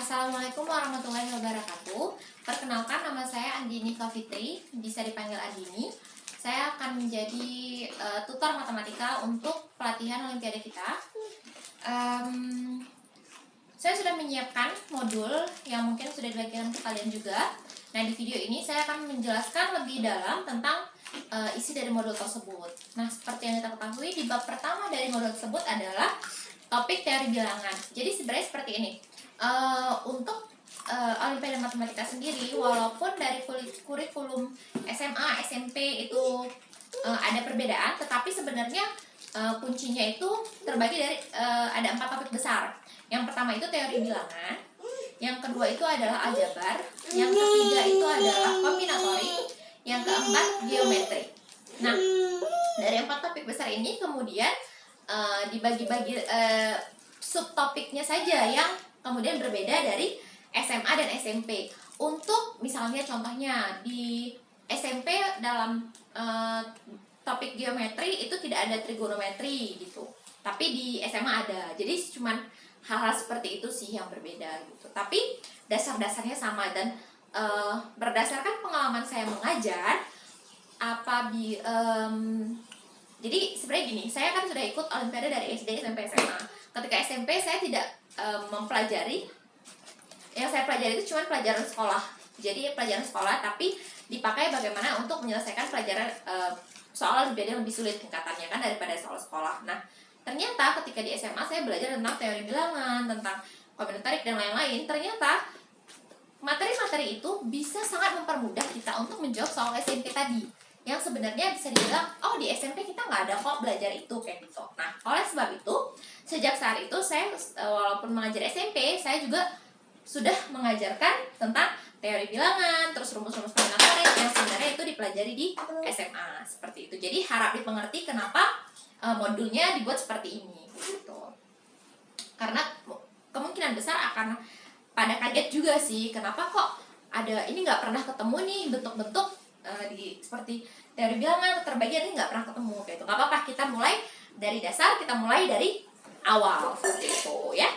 Assalamualaikum warahmatullahi wabarakatuh. Perkenalkan, nama saya Andini Fitri, bisa dipanggil Andini. Saya akan menjadi tutor matematika untuk pelatihan Olimpiade kita. Saya sudah menyiapkan modul yang mungkin sudah dibagikan ke kalian juga. Nah, di video ini saya akan menjelaskan lebih dalam tentang isi dari modul tersebut. Nah, seperti yang kita ketahui, di bab pertama dari modul tersebut adalah topik teori bilangan. Jadi sebenarnya seperti ini. Untuk Olimpiade Matematika sendiri, walaupun dari kurikulum SMA, SMP itu ada perbedaan, tetapi sebenarnya kuncinya itu terbagi dari ada 4 topik besar. Yang pertama itu teori bilangan, yang kedua itu adalah aljabar, yang ketiga itu adalah kombinatori, yang keempat geometri. Nah, dari 4 topik besar ini kemudian dibagi-bagi subtopiknya saja yang kemudian berbeda dari SMA dan SMP. Untuk misalnya contohnya di SMP dalam topik geometri itu tidak ada trigonometri gitu, tapi di SMA ada. Jadi cuman hal-hal seperti itu sih yang berbeda gitu, tapi dasar-dasarnya sama. Dan berdasarkan pengalaman saya mengajar jadi sebenarnya gini, saya kan sudah ikut Olimpiade dari SD, SMP, SMA. Ketika SMP saya tidak mempelajari, yang saya pelajari itu cuma pelajaran sekolah. Jadi pelajaran sekolah tapi dipakai bagaimana untuk menyelesaikan pelajaran soal Olimpiade lebih sulit tingkatannya kan daripada soal sekolah. Nah, ternyata ketika di SMA saya belajar tentang teori bilangan, tentang kombinatorik dan lain-lain. Ternyata materi-materi itu bisa sangat mempermudah kita untuk menjawab soal SMP tadi, yang sebenarnya bisa dibilang, oh di SMP kita nggak ada kok belajar itu kayak gitu. Nah, oleh sebab itu, sejak saat itu saya walaupun mengajar SMP, saya juga sudah mengajarkan tentang teori bilangan, terus rumus-rumus kombinatorik yang sebenarnya itu dipelajari di SMA seperti itu. Jadi harap dimengerti kenapa modulnya dibuat seperti ini gitu. Karena kemungkinan besar akan pada kaget juga sih, kenapa kok ada ini nggak pernah ketemu nih bentuk-bentuk seperti teori bilangan, keterbagian ini nggak pernah ketemu kayak itu. Nggak apa-apa, kita mulai dari dasar, kita mulai dari awal seperti itu ya.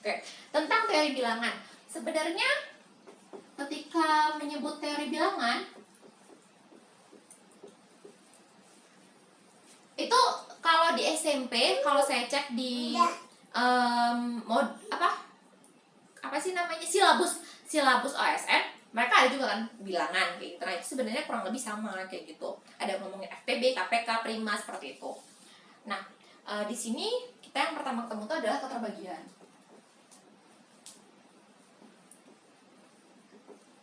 Oke, tentang teori bilangan. Sebenarnya ketika menyebut teori bilangan itu kalau di SMP, kalau saya cek di apa sih namanya, silabus OSN, mereka ada juga kan bilangan kayak gitu. Nah, itu sebenarnya kurang lebih sama kayak gitu. Ada ngomongin FPB, KPK, prima seperti itu. Nah, di sini kita yang pertama ketemu itu adalah keterbagian.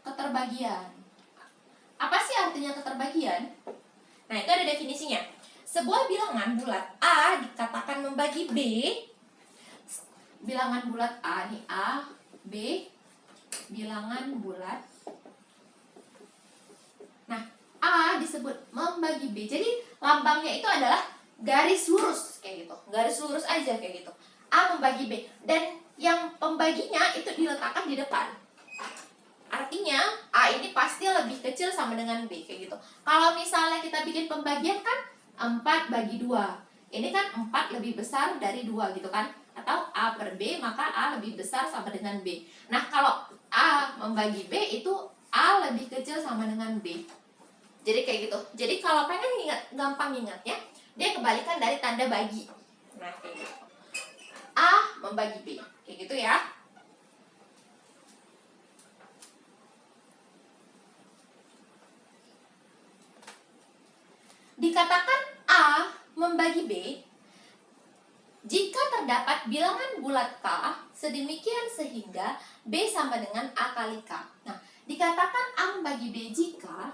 Keterbagian. Apa sih artinya keterbagian? Nah, itu ada definisinya. Sebuah bilangan bulat A dikatakan membagi B. Bilangan bulat A nih, A, B, bilangan bulat. Nah, A disebut membagi B. Jadi lambangnya itu adalah garis lurus kayak gitu. Garis lurus aja kayak gitu. A membagi B, dan yang pembaginya itu diletakkan di depan. Artinya A ini pasti lebih kecil sama dengan B kayak gitu. Kalau misalnya kita bikin pembagian kan 4/2. Ini kan 4 lebih besar dari 2 gitu kan. Atau A per B, maka A lebih besar sama dengan B. Nah, kalau A membagi B itu A lebih kecil sama dengan B. Jadi kayak gitu. Jadi kalau pengen gampang ingatnya, dia kebalikan dari tanda bagi. Nah, kayak gitu. A membagi B. Kayak gitu ya. Dikatakan A membagi B jika terdapat bilangan bulat K sedemikian sehingga B sama dengan A kali K. Nah, dikatakan A membagi B jika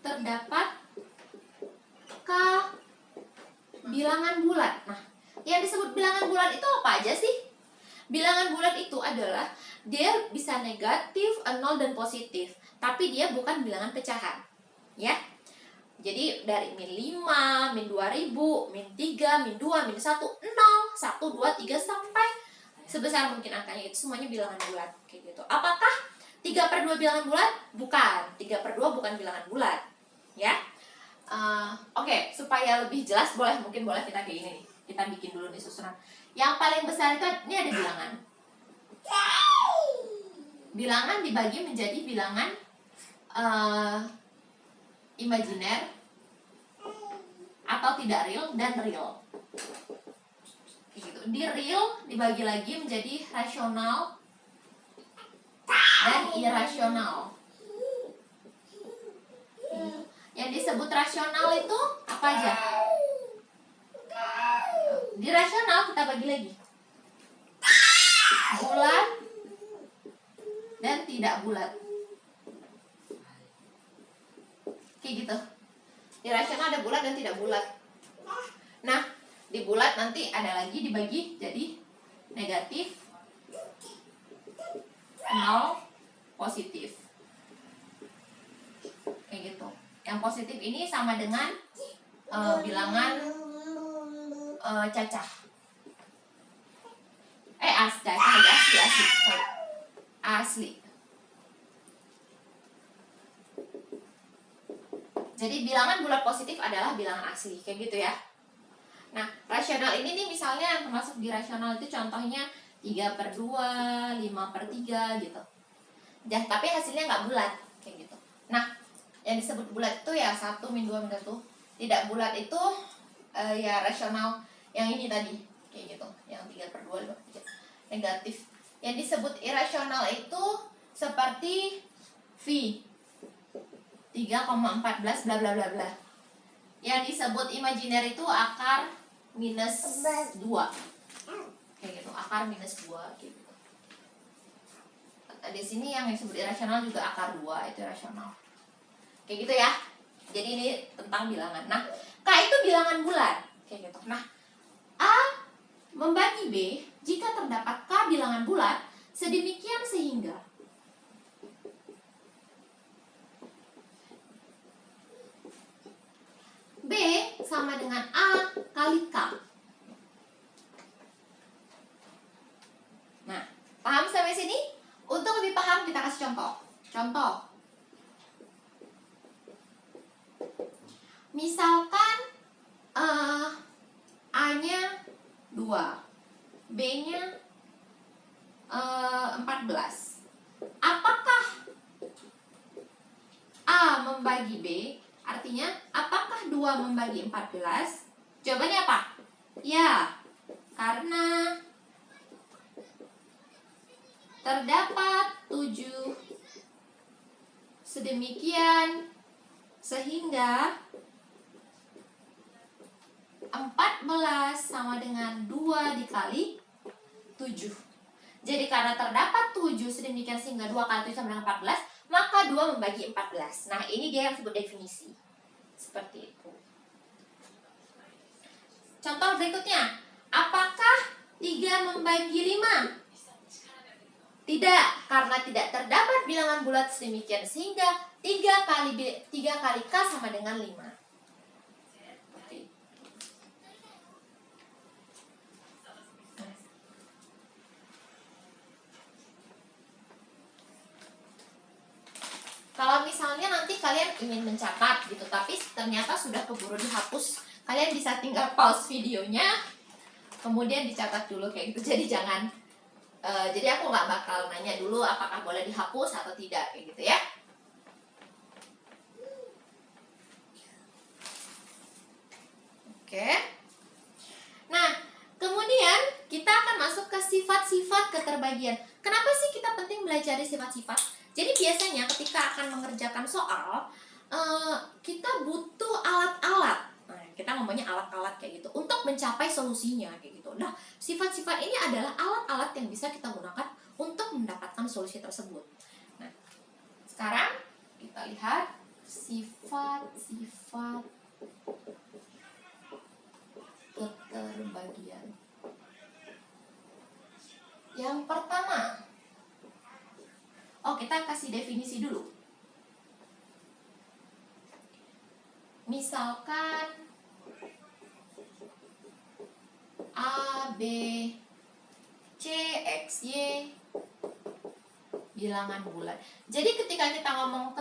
terdapat K bilangan bulat. Nah, yang disebut bilangan bulat itu apa aja sih? Bilangan bulat itu adalah dia bisa negatif, nol, dan positif, tapi dia bukan bilangan pecahan. Ya, jadi dari min 5, min 2000, min 3, min 2, min 1, 0, 1, 2, 3 sampai sebesar mungkin angkanya, itu semuanya bilangan bulat kayak gitu. Apakah 3/2 bilangan bulat? Bukan, 3/2 bukan bilangan bulat ya. Oke, supaya lebih jelas mungkin boleh kita kayak gini nih. Kita bikin dulu nih susunan. Yang paling besar itu ini ada bilangan. Bilangan dibagi menjadi bilangan imajiner atau tidak real dan real. Gitu. Di real dibagi lagi menjadi rasional dan irasional. Yang disebut rasional itu apa aja? Di rasional kita bagi lagi bulat dan tidak bulat. Kayak gitu. Di rasional ada bulat dan tidak bulat. Nah, di bulat nanti ada lagi dibagi jadi negatif, 0, positif. Kayak gitu. Yang positif ini sama dengan bilangan cacah. Asli. Jadi bilangan bulat positif adalah bilangan asli, kayak gitu ya. Nah, rasional ini nih misalnya yang termasuk di rasional itu contohnya 3/2, 5/3 gitu. Ya, tapi hasilnya nggak bulat, kayak gitu. Nah, yang disebut bulat itu ya 1, min 2, min 1. Tidak bulat itu ya rasional yang ini tadi, kayak gitu. Yang 3/2, 5/3. Negatif. Yang disebut irasional itu seperti V 3,14 bla bla bla bla. Yang disebut imajiner itu akar minus 2. Kayak gitu, akar minus 2 gitu. Di sini yang disebut irasional juga akar 2, itu rasional. Kayak gitu ya. Jadi ini tentang bilangan. Nah, K itu bilangan bulat, kayak gitu. Nah, A membagi B jika terdapat K bilangan bulat sedemikian sehingga B sama dengan A kali K. Nah, paham sampai sini? Untuk lebih paham kita kasih contoh. Contoh. Misalkan A-nya 2, B-nya 14. Apakah A membagi B? Artinya, apakah 2 membagi 14? Jawabannya apa? Ya, karena terdapat 7 sedemikian sehingga 14 sama dengan 2 dikali 7. Jadi karena terdapat 7 sedemikian sehingga 2 kali 7 sama dengan 14, maka 2 membagi 14. Nah, ini dia yang disebut definisi. Seperti itu. Contoh berikutnya. Apakah 3 membagi 5? Tidak, karena tidak terdapat bilangan bulat sedemikian sehingga 3 kali K sama dengan 5. Kalau misalnya nanti kalian ingin mencatat gitu, tapi ternyata sudah keburu dihapus, kalian bisa tinggal pause videonya, kemudian dicatat dulu kayak gitu. Jadi jangan, jadi aku nggak bakal nanya dulu apakah boleh dihapus atau tidak kayak gitu ya. Oke. Nah, kemudian kita akan masuk ke sifat-sifat keterbagian. Kenapa sih kita penting belajar sifat-sifat? Jadi biasanya ketika akan mengerjakan soal, kita butuh alat-alat. Nah, kita ngomongnya alat-alat kayak gitu untuk mencapai solusinya kayak gitu. Nah, sifat-sifat ini adalah alat-alat yang bisa kita gunakan untuk mendapatkan solusi tersebut. Nah, sekarang kita lihat sifat-sifat keterbagian. Yang pertama, kita kasih definisi dulu. Misalkan A, B, C, X, Y bilangan bulat. Jadi ketika kita ngomong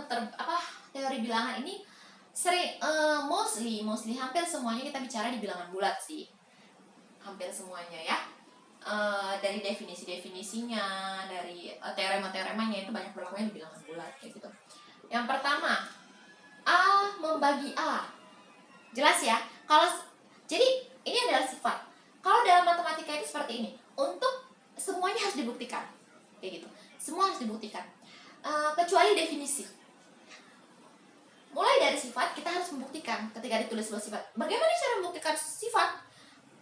teori bilangan ini sering mostly hampir semuanya kita bicara di bilangan bulat sih. hampir semuanya ya. Dari definisi-definisinya, dari teorema-teoremanya itu banyak berlakunya di bilangan bulat kayak gitu. Yang pertama, A membagi A. Jelas ya? Jadi ini adalah sifat. Kalau dalam matematika itu seperti ini. Untuk semuanya harus dibuktikan. Kayak gitu. Semua harus dibuktikan. Kecuali definisi. Mulai dari sifat kita harus membuktikan ketika ditulis sebuah sifat. Bagaimana cara membuktikan sifat?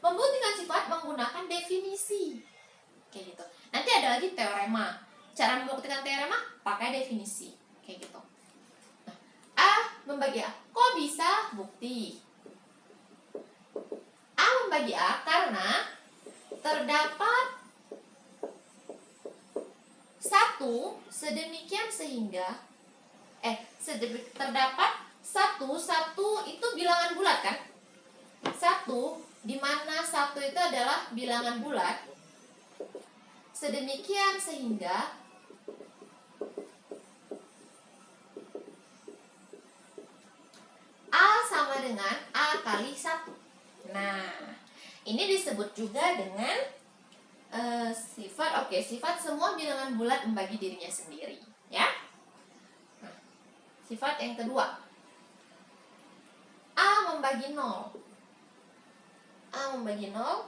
Membuktikan sifat menggunakan definisi. Kayak gitu. Nanti ada lagi teorema. Cara membuktikan teorema pakai definisi. Kayak gitu. Nah, A membagi A. Kok bisa bukti? A membagi A karena terdapat satu sedemikian sehingga terdapat satu itu bilangan bulat kan? Satu, di mana satu itu adalah bilangan bulat, sedemikian sehingga A sama dengan A kali 1. Nah, ini disebut juga dengan sifat sifat semua bilangan bulat membagi dirinya sendiri ya. Nah, sifat yang kedua, A membagi 0. A membagi 0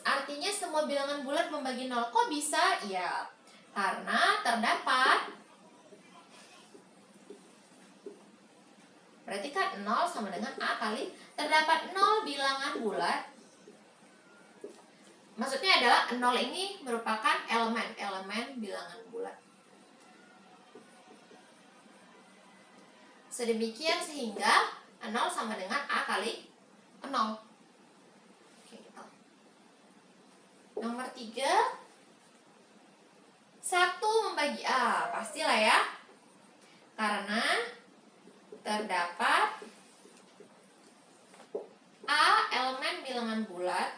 artinya semua bilangan bulat membagi 0. Kok bisa? Ya, karena terdapat, berarti kan 0 sama dengan A kali, terdapat 0 bilangan bulat. Maksudnya adalah 0 ini merupakan elemen bilangan bulat. Sedemikian sehingga 0 sama dengan A kali 0. Nomor 3, 1 membagi A. Pastilah ya. Karena terdapat A elemen bilangan bulat.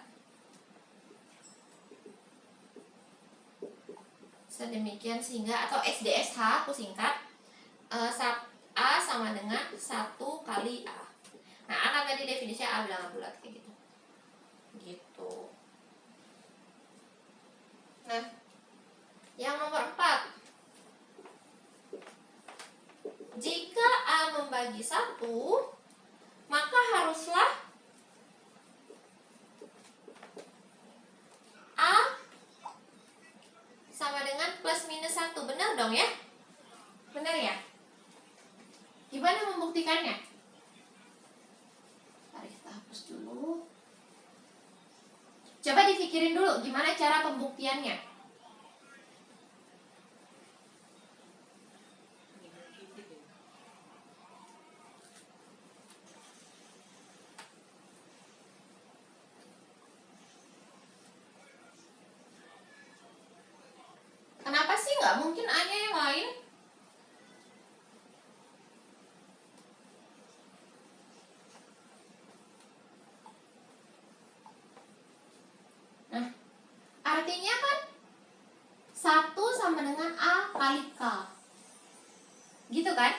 Sedemikian sehingga, atau SDSH aku singkat, A sama dengan 1 kali A. Nah, A kan tadi definisinya A bilangan bulat kayak gitu. Gitu. Nah, yang nomor 4, jika A membagi 1, maka haruslah A sama dengan plus minus 1. Benar dong ya? Benar ya? Gimana membuktikannya? Mari kita hapus dulu. Coba dipikirin dulu gimana cara pembuktiannya. Kenapa sih nggak mungkin A-nya yang lain? Nah, artinya kan 1 sama dengan A kali K. Gitu kan?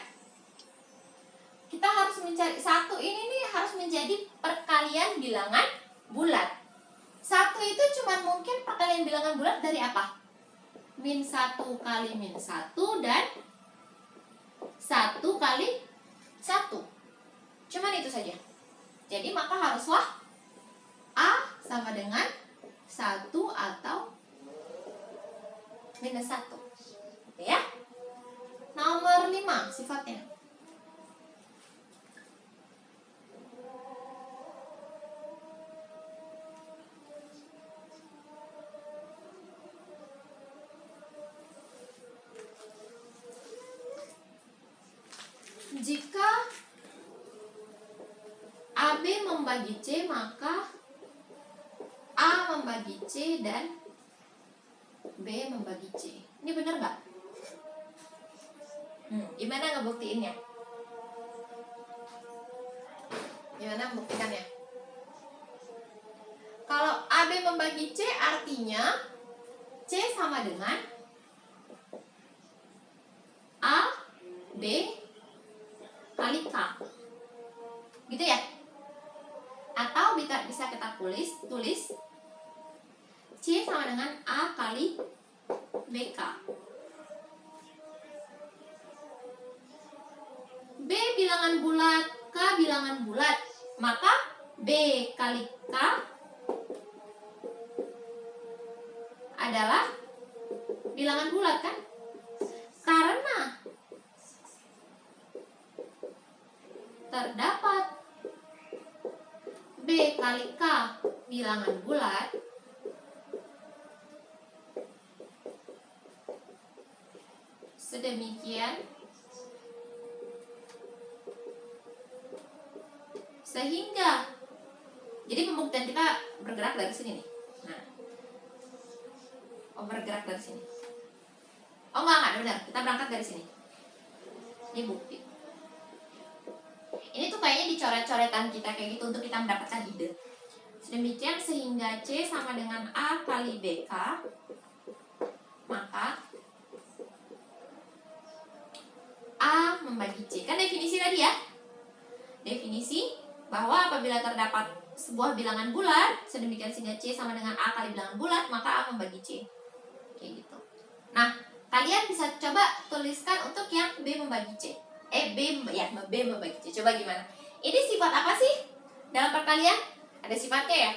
Kita harus mencari 1 ini nih harus menjadi perkalian bilangan bulat. 1 itu cuma mungkin perkalian bilangan bulat dari apa? Min 1 kali min 1 dan 1 kali 1. Cuman itu saja. Jadi maka haruslah A sama dengan 1 atau minus 1. Oke ya. Nomor 5 sifatnya. Jika AB membagi C, maka A membagi C dan B membagi C. Ini benar nggak? Gimana ngebuktiinnya? Gimana membuktikannya? Kalau AB membagi C artinya C sama dengan A, B kali K. Gitu ya? Atau Atau bisa kita tulis C sama dengan A kali BK. B bilangan bulat, K bilangan bulat, maka B kali K adalah bilangan bulat kan? Karena terdapat B kali K bilangan bulat, sedemikian sehingga, jadi pembuktian kita bergerak dari sini nih. Nah, bergerak dari sini. Enggak benar. Kita berangkat dari sini. Ini bukti. Ini tuh kayaknya dicoret-coretan kita kayak gitu untuk kita mendapatkan ide. Sedemikian sehingga C sama dengan A kali BK, maka A membagi C. Kan definisi tadi ya? Definisi bahwa apabila terdapat sebuah bilangan bulat, sedemikian sehingga C sama dengan A kali bilangan bulat, maka A membagi C. Kayak gitu. Nah, kalian bisa coba tuliskan untuk yang B membagi C. B membagi C. Coba gimana? Ini sifat apa sih? Dalam perkalian ada sifatnya ya.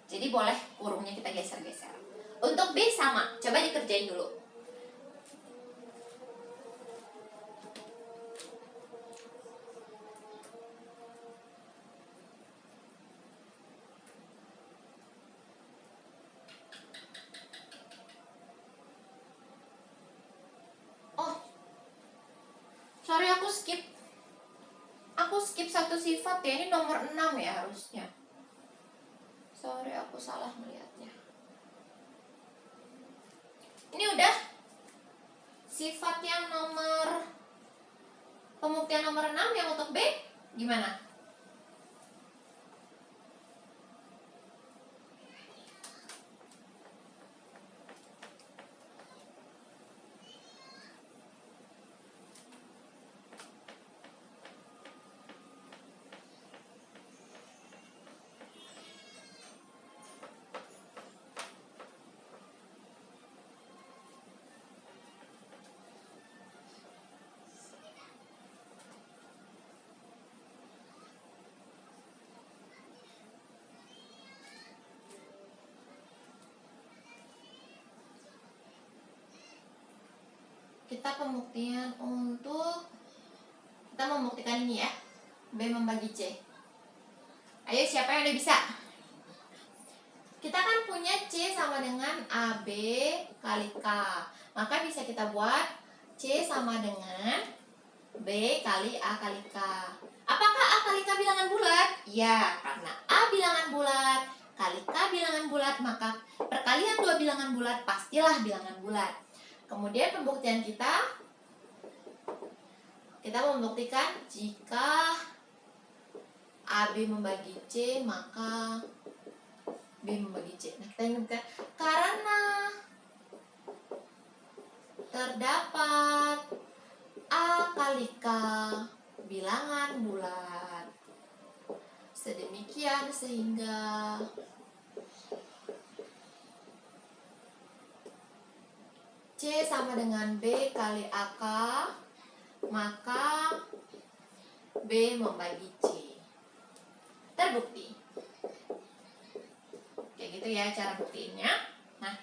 Jadi boleh kurungnya kita geser-geser. Untuk B sama, coba dikerjain dulu. Sorry, aku skip satu sifat ya. Ini nomor 6 ya harusnya. Sorry, aku salah melihatnya. Ini udah sifat yang pembuktian nomor 6 yang untuk B gimana? Kita membuktikan ini ya, B membagi C. Ayo, siapa yang udah bisa? Kita kan punya C sama dengan AB kali K, maka bisa kita buat C sama dengan B kali A kali K. Apakah A kali K bilangan bulat? Ya, karena A bilangan bulat kali K bilangan bulat, maka perkalian dua bilangan bulat pastilah bilangan bulat. Kemudian pembuktian kita membuktikan jika AB membagi C, maka B membagi C. Nah, kita ingatkan karena terdapat A kali K bilangan bulat, sedemikian sehingga C sama dengan B kali AK, maka B membagi C. Terbukti. Kayak gitu ya cara buktiinnya. Nah,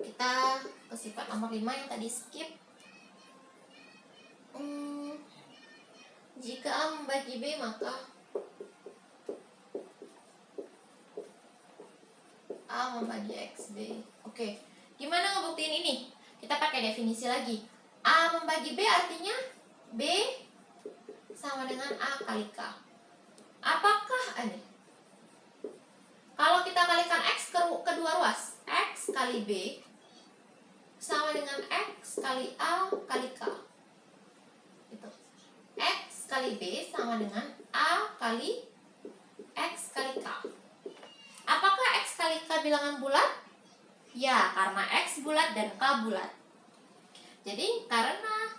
kita ke sifat nomor 5 yang tadi skip. Jika A membagi B, maka A membagi XB. Oke, gimana ngebuktiin ini? Kita pakai definisi lagi. A membagi B artinya B sama dengan A kali K. Apakah ini? Kalau kita kalikan X kedua ruas, X kali B sama dengan X kali A kali K. Itu. X kali B sama dengan A kali X kali K. Apakah X kali K bilangan bulat? Ya, karena X bulat dan K bulat. Jadi, karena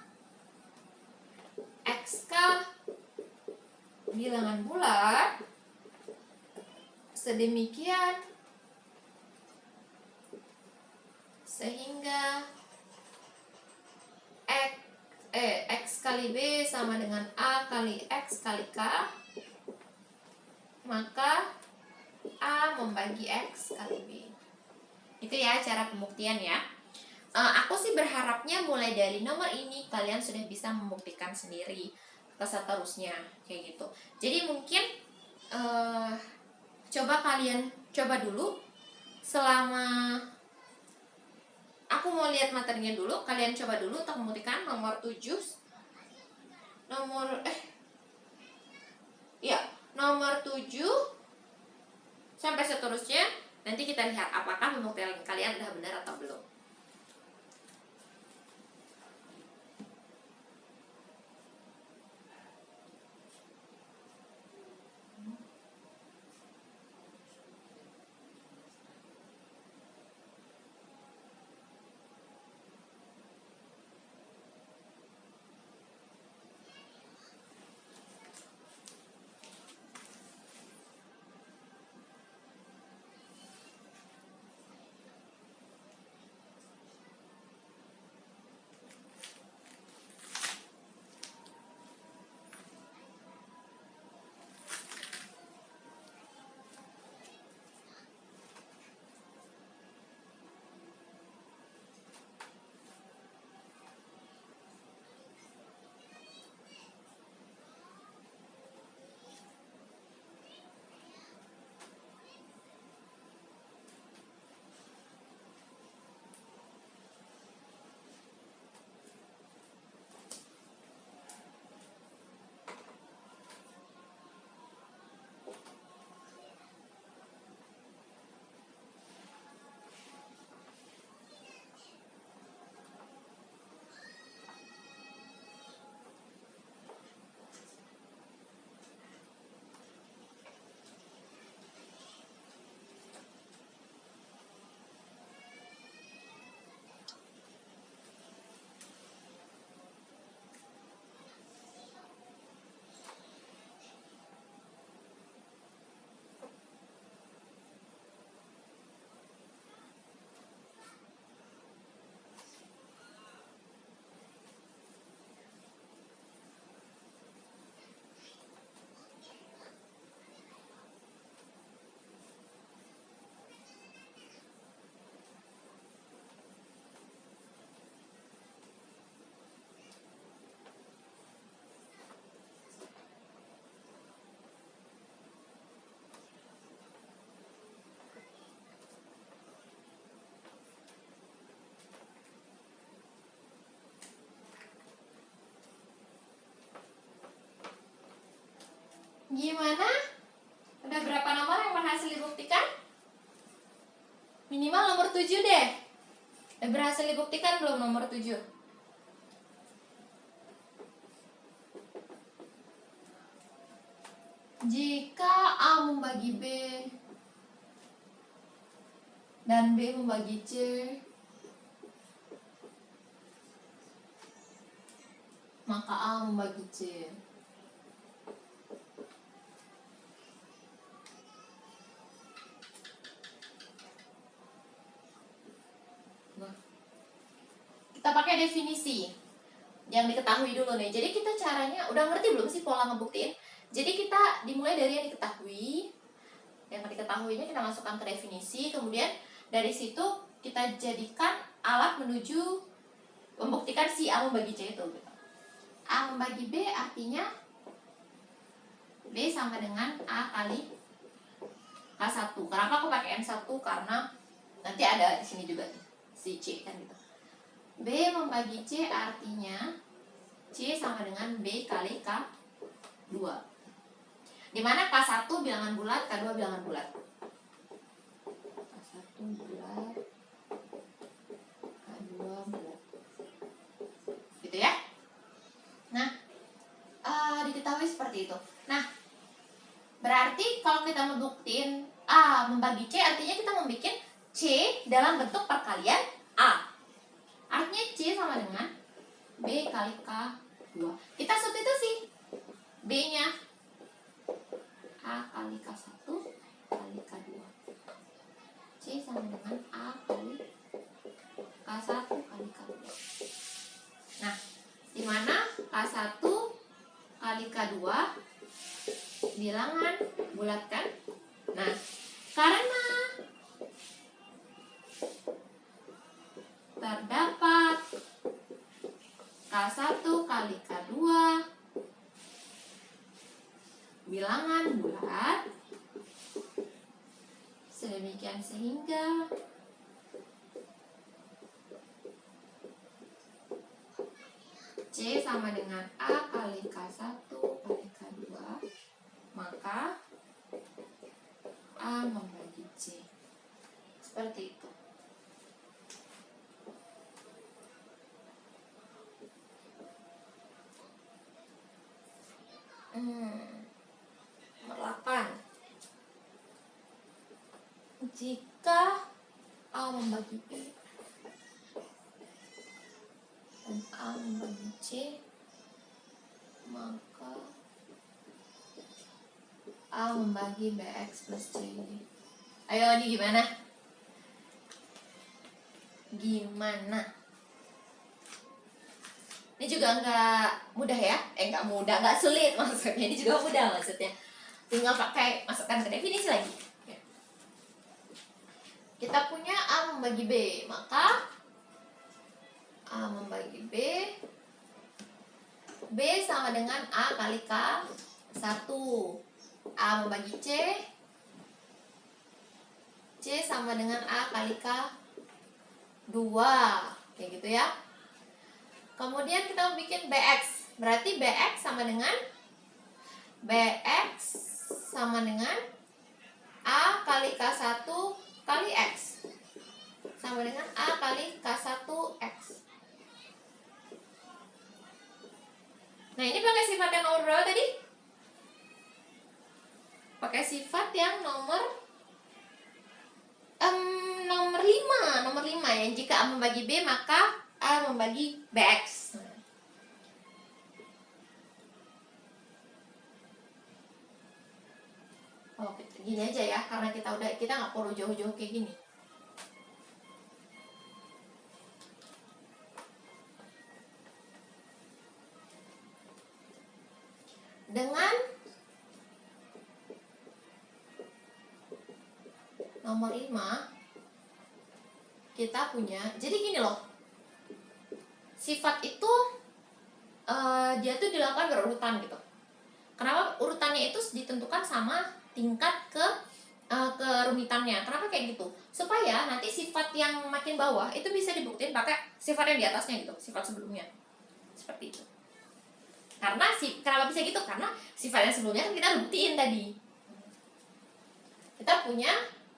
XK bilangan bulat sedemikian sehingga X kali B sama dengan A kali X kali K, maka A membagi X kali B. Itu ya cara pembuktian ya. Aku sih berharapnya mulai dari nomor ini kalian sudah bisa membuktikan sendiri ke seterusnya kayak gitu. Jadi mungkin coba kalian coba dulu selama aku mau lihat materinya dulu, kalian coba dulu untuk membuktikan nomor 7 nomor 7 sampai seterusnya. Nanti kita lihat apakah pembuktian kalian udah benar atau belum. Gimana? Udah berapa nomor yang berhasil dibuktikan? Minimal nomor 7 deh. Udah berhasil dibuktikan belum nomor 7? Jika A membagi B dan B membagi C, maka A membagi C. Nah, kita pakai definisi yang diketahui dulu nih. Jadi kita caranya udah ngerti belum sih pola ngebuktiin? Jadi kita dimulai dari yang diketahui. Yang diketahuinya kita masukkan ke definisi, kemudian dari situ kita jadikan alat menuju membuktikan si A membagi C itu. A membagi B artinya B sama dengan A kali K1. Kenapa aku pakai N1? Karena nanti ada di sini juga nih, si C kan gitu. B membagi C artinya C sama dengan B kali K2. Dimana K1 bilangan bulat, K2 bilangan bulat. K1 bulat, K2 bulat. Gitu ya. Nah, diketahui seperti itu. Nah, berarti kalau kita membuktiin A membagi C, artinya kita membuat C dalam bentuk perkalian A. Artinya C sama dengan B kali K2. Kita substitusi B-nya. A kali K1 kali K2. C sama dengan A kali K1 kali K2. Nah, di mana K1 kali K2 bilangan bulat kan? Nah, karena terdapat K1 kali K2 bilangan bulat, sedemikian sehingga C sama dengan A kali K1 kali K2, maka A membagi C. Seperti itu. Nomor 8. Jika A membagi B dan A membagi C, maka A membagi BX plus C. Ayo, ini gimana? Ini juga nggak mudah ya? Nggak mudah, nggak sulit maksudnya. Ini juga mudah maksudnya. Tinggal pakai masukkan ke definisi lagi. Kita punya A membagi B, maka A membagi B, B sama dengan A kali K1. A membagi C, C sama dengan A kali K2. Kayak gitu ya. Kemudian kita bikin BX. Berarti BX sama dengan A kali K1 kali X. Sama dengan A kali K1X. Nah, ini pakai sifat yang nomor berapa tadi? Pakai sifat yang nomor 5 ya. Jika A membagi B, maka A membagi BX. Oh, gini aja ya, karena kita nggak perlu jauh-jauh kayak gini. Dengan nomor 5 kita punya, jadi gini loh, sifat itu dia tuh dilakukan berurutan gitu. Kenapa urutannya itu ditentukan sama tingkat kerumitannya? Kenapa kayak gitu? Supaya nanti sifat yang makin bawah itu bisa dibuktiin pakai sifat yang di atasnya gitu, sifat sebelumnya. Seperti itu. Kenapa bisa gitu? Karena sifat yang sebelumnya kan kita buktiin tadi. Kita punya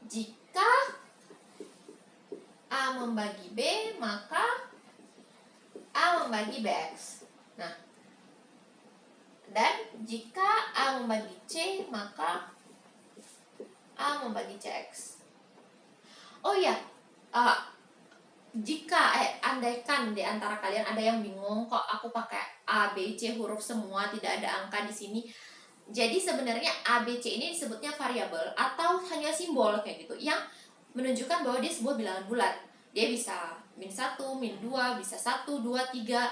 jika A membagi B, maka A membagi BX. Nah, dan jika A membagi C, maka A membagi CX. Oh iya, andaikan di antara kalian ada yang bingung kok aku pakai A, B, C huruf semua, tidak ada angka di sini. Jadi sebenarnya A, B, C ini disebutnya variabel atau hanya simbol kayak gitu yang menunjukkan bahwa dia sebuah bilangan bulat. Dia bisa -1, -2, bisa 1, 2, 3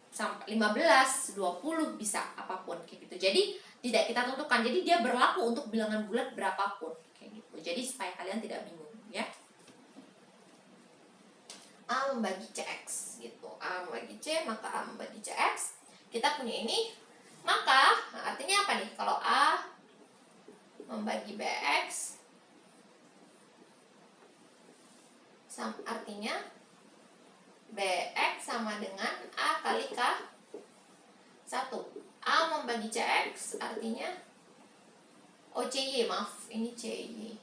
sampai 15, 20, bisa apapun kayak gitu. Jadi tidak kita tentukan. Jadi dia berlaku untuk bilangan bulat berapapun kayak gitu. Jadi supaya kalian tidak bingung ya. A membagi CX gitu. A membagi C, maka A membagi CX. Kita punya ini. Maka artinya apa nih? Kalau A membagi BX, artinya BX sama dengan A kali K1. A membagi CX artinya CY, maaf, ini CY.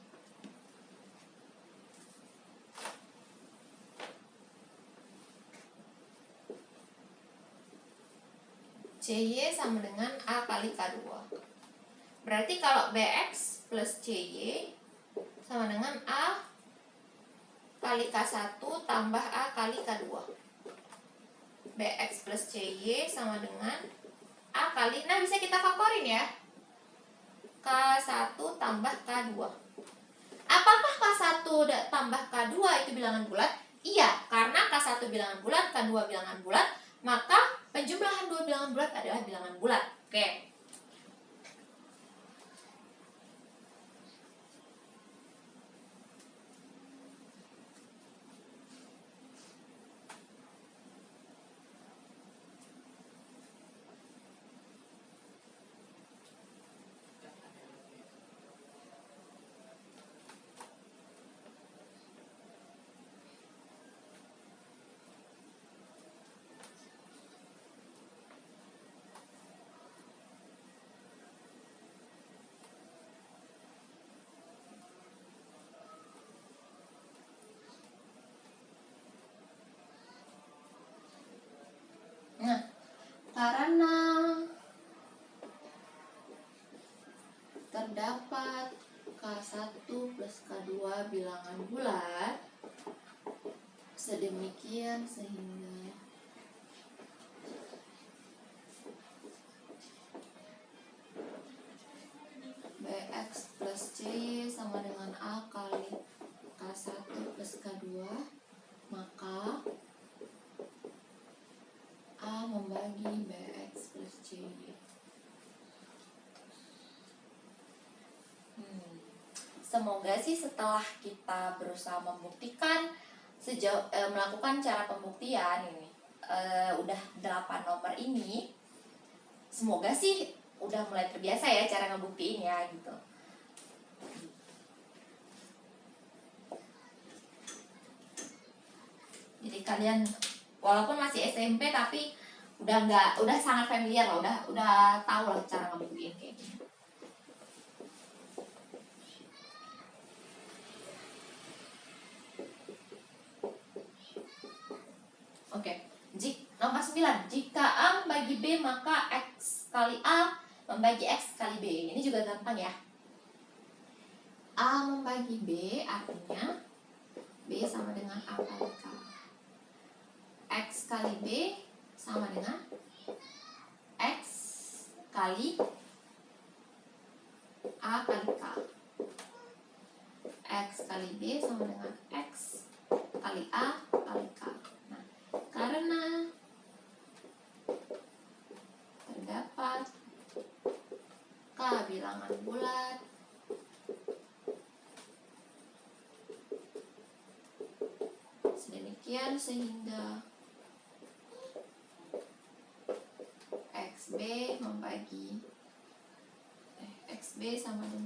CY sama dengan A kali K2. Berarti kalau BX plus CY sama dengan A kali K1 tambah A kali K2. BX plus CY sama dengan A kali, nah bisa kita faktorin ya. K1 tambah K2. Apakah K1 tambah K2 itu bilangan bulat? Iya, karena K1 bilangan bulat, K2 bilangan bulat, maka penjumlahan dua bilangan bulat adalah bilangan bulat. Oke. Nah, karena terdapat K1 plus K2 bilangan bulat, sedemikian sehingga Bx plus C sama dengan A kali K1 plus K2, maka A membagi Bx plus C. Semoga sih setelah kita berusaha membuktikan melakukan cara pembuktian ini udah 8 nomor ini, semoga sih udah mulai terbiasa ya cara ngebuktiin ya gitu. Jadi kalian walaupun masih SMP tapi udah sangat familiar lah, udah tahu lah cara ngebuktiin kayak gini. Oke, nomor 9. Jika A membagi B, maka X kali A membagi X kali B. Ini juga gampang ya. A membagi B artinya B sama dengan A kali K. X kali B sama dengan X kali A kali K. X kali B sama dengan X kali A kali K. Nah, karena terdapat K bilangan bulat, sedemikian sehingga XB sama dengan